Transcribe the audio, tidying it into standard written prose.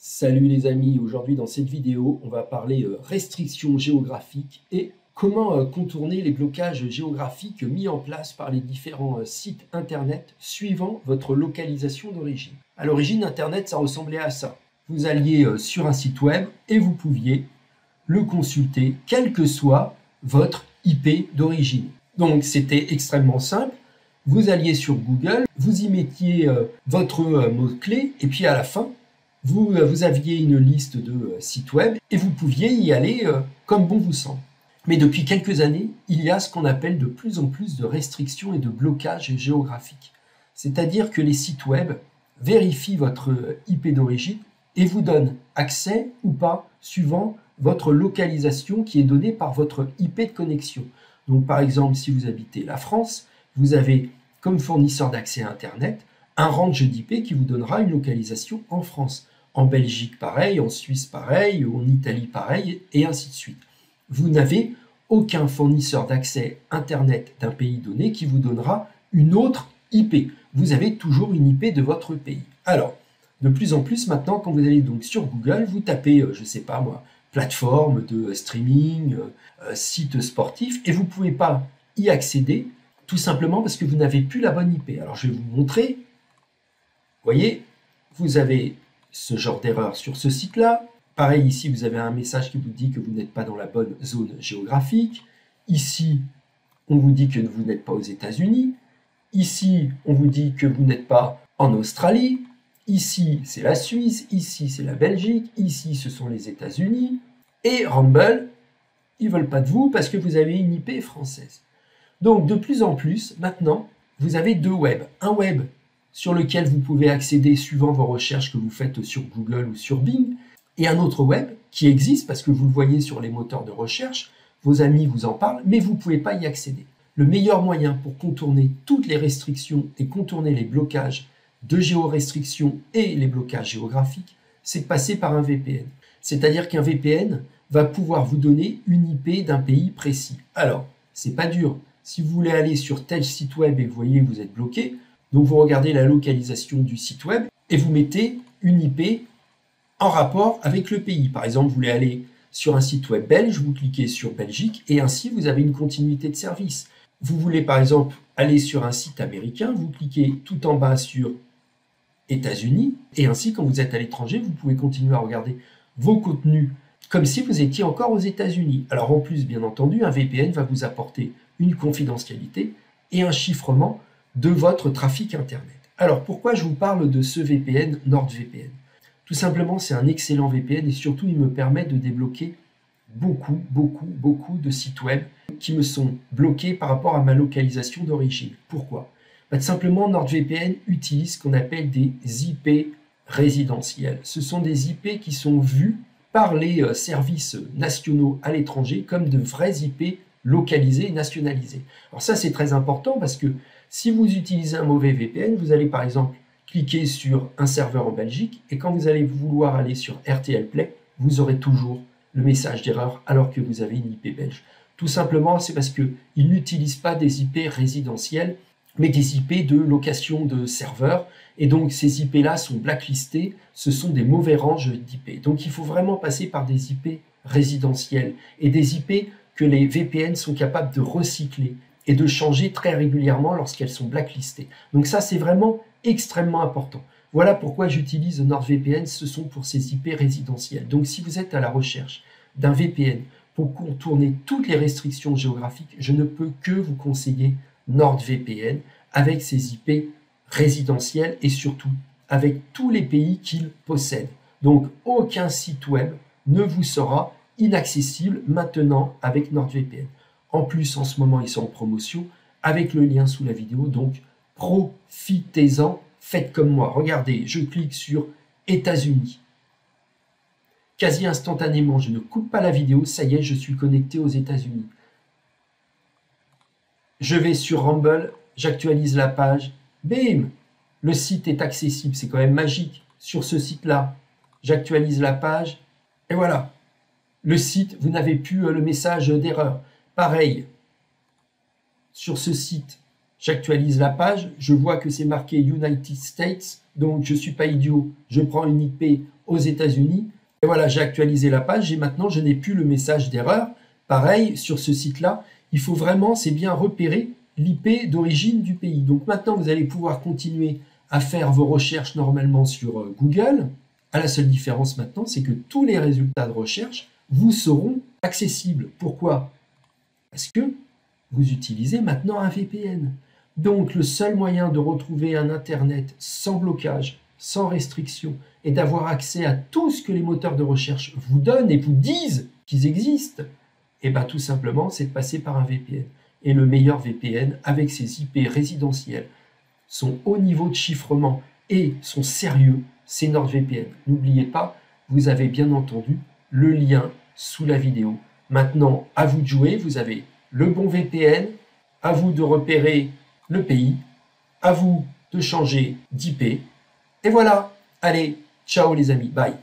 Salut les amis, aujourd'hui dans cette vidéo, on va parler restrictions géographiques et comment contourner les blocages géographiques mis en place par les différents sites internet suivant votre localisation d'origine. À l'origine, internet, ça ressemblait à ça. Vous alliez sur un site web et vous pouviez le consulter, quel que soit votre IP d'origine. Donc c'était extrêmement simple. Vous alliez sur Google, vous y mettiez votre mot-clé et puis à la fin, vous aviez une liste de sites web et vous pouviez y aller comme bon vous semble. Mais depuis quelques années, il y a ce qu'on appelle de plus en plus de restrictions et de blocages géographiques. C'est-à-dire que les sites web vérifient votre IP d'origine et vous donnent accès ou pas suivant votre localisation qui est donnée par votre IP de connexion. Donc par exemple, si vous habitez la France, vous avez comme fournisseur d'accès à Internet un range d'IP qui vous donnera une localisation en France. En Belgique, pareil, en Suisse, pareil, en Italie, pareil, et ainsi de suite. Vous n'avez aucun fournisseur d'accès Internet d'un pays donné qui vous donnera une autre IP. Vous avez toujours une IP de votre pays. Alors, de plus en plus maintenant, quand vous allez donc sur Google, vous tapez, je ne sais pas moi, plateforme de streaming, site sportif, et vous ne pouvez pas y accéder, tout simplement parce que vous n'avez plus la bonne IP. Alors, je vais vous montrer. Vous voyez, vous avez ce genre d'erreur sur ce site-là. Pareil, ici, vous avez un message qui vous dit que vous n'êtes pas dans la bonne zone géographique. Ici, on vous dit que vous n'êtes pas aux États-Unis. Ici, on vous dit que vous n'êtes pas en Australie. Ici, c'est la Suisse. Ici, c'est la Belgique. Ici, ce sont les États-Unis. Et Rumble, ils ne veulent pas de vous parce que vous avez une IP française. Donc, de plus en plus, maintenant, vous avez deux webs. Un web sur lequel vous pouvez accéder suivant vos recherches que vous faites sur Google ou sur Bing, et un autre web qui existe parce que vous le voyez sur les moteurs de recherche, vos amis vous en parlent, mais vous ne pouvez pas y accéder. Le meilleur moyen pour contourner toutes les restrictions et contourner les blocages de géorestrictions et les blocages géographiques, c'est de passer par un VPN. C'est-à-dire qu'un VPN va pouvoir vous donner une IP d'un pays précis. Alors, c'est pas dur. Si vous voulez aller sur tel site web et que vous voyez que vous êtes bloqué, donc vous regardez la localisation du site web et vous mettez une IP en rapport avec le pays. Par exemple, vous voulez aller sur un site web belge, vous cliquez sur Belgique et ainsi vous avez une continuité de service. Vous voulez par exemple aller sur un site américain, vous cliquez tout en bas sur États-Unis et ainsi quand vous êtes à l'étranger, vous pouvez continuer à regarder vos contenus comme si vous étiez encore aux États-Unis. Alors en plus, bien entendu, un VPN va vous apporter une confidentialité et un chiffrement de votre trafic Internet. Alors, pourquoi je vous parle de ce VPN, NordVPN? Tout simplement, c'est un excellent VPN et surtout, il me permet de débloquer beaucoup de sites web qui me sont bloqués par rapport à ma localisation d'origine. Pourquoi? Tout simplement, NordVPN utilise ce qu'on appelle des IP résidentiels. Ce sont des IP qui sont vus par les services nationaux à l'étranger comme de vrais IP localisés et nationalisés. Alors ça, c'est très important parce que si vous utilisez un mauvais VPN, vous allez par exemple cliquer sur un serveur en Belgique et quand vous allez vouloir aller sur RTL Play, vous aurez toujours le message d'erreur alors que vous avez une IP belge. Tout simplement, c'est parce qu'ils n'utilisent pas des IP résidentielles, mais des IP de location de serveurs. Et donc, ces IP-là sont blacklistés, ce sont des mauvais ranges d'IP. Donc, il faut vraiment passer par des IP résidentielles et des IP que les VPN sont capables de recycler et de changer très régulièrement lorsqu'elles sont blacklistées. Donc ça, c'est vraiment extrêmement important. Voilà pourquoi j'utilise NordVPN, ce sont pour ces IP résidentielles. Donc si vous êtes à la recherche d'un VPN pour contourner toutes les restrictions géographiques, je ne peux que vous conseiller NordVPN avec ses IP résidentielles et surtout avec tous les pays qu'il possède. Donc aucun site web ne vous sera inaccessible maintenant avec NordVPN. En plus, en ce moment, ils sont en promotion avec le lien sous la vidéo. Donc, profitez-en, faites comme moi. Regardez, je clique sur États-Unis. Quasi instantanément, je ne coupe pas la vidéo. Ça y est, je suis connecté aux États-Unis. Je vais sur Rumble, j'actualise la page. Bim! Le site est accessible. C'est quand même magique. Sur ce site-là, j'actualise la page. Et voilà. Le site, vous n'avez plus le message d'erreur. Pareil, sur ce site, j'actualise la page, je vois que c'est marqué United States, donc je ne suis pas idiot, je prends une IP aux États-Unis. Et voilà, j'ai actualisé la page et maintenant je n'ai plus le message d'erreur. Pareil, sur ce site-là, il faut vraiment, c'est bien repérer l'IP d'origine du pays. Donc maintenant, vous allez pouvoir continuer à faire vos recherches normalement sur Google. La seule différence maintenant, c'est que tous les résultats de recherche vous seront accessibles. Pourquoi? Parce que vous utilisez maintenant un VPN. Donc le seul moyen de retrouver un Internet sans blocage, sans restriction, et d'avoir accès à tout ce que les moteurs de recherche vous donnent et vous disent qu'ils existent, et bien tout simplement, c'est de passer par un VPN. Et le meilleur VPN, avec ses IP résidentiels, son haut niveau de chiffrement et son sérieux, c'est NordVPN. N'oubliez pas, vous avez bien entendu le lien sous la vidéo. Maintenant, à vous de jouer, vous avez le bon VPN, à vous de repérer le pays, à vous de changer d'IP. Et voilà, allez, ciao les amis, bye.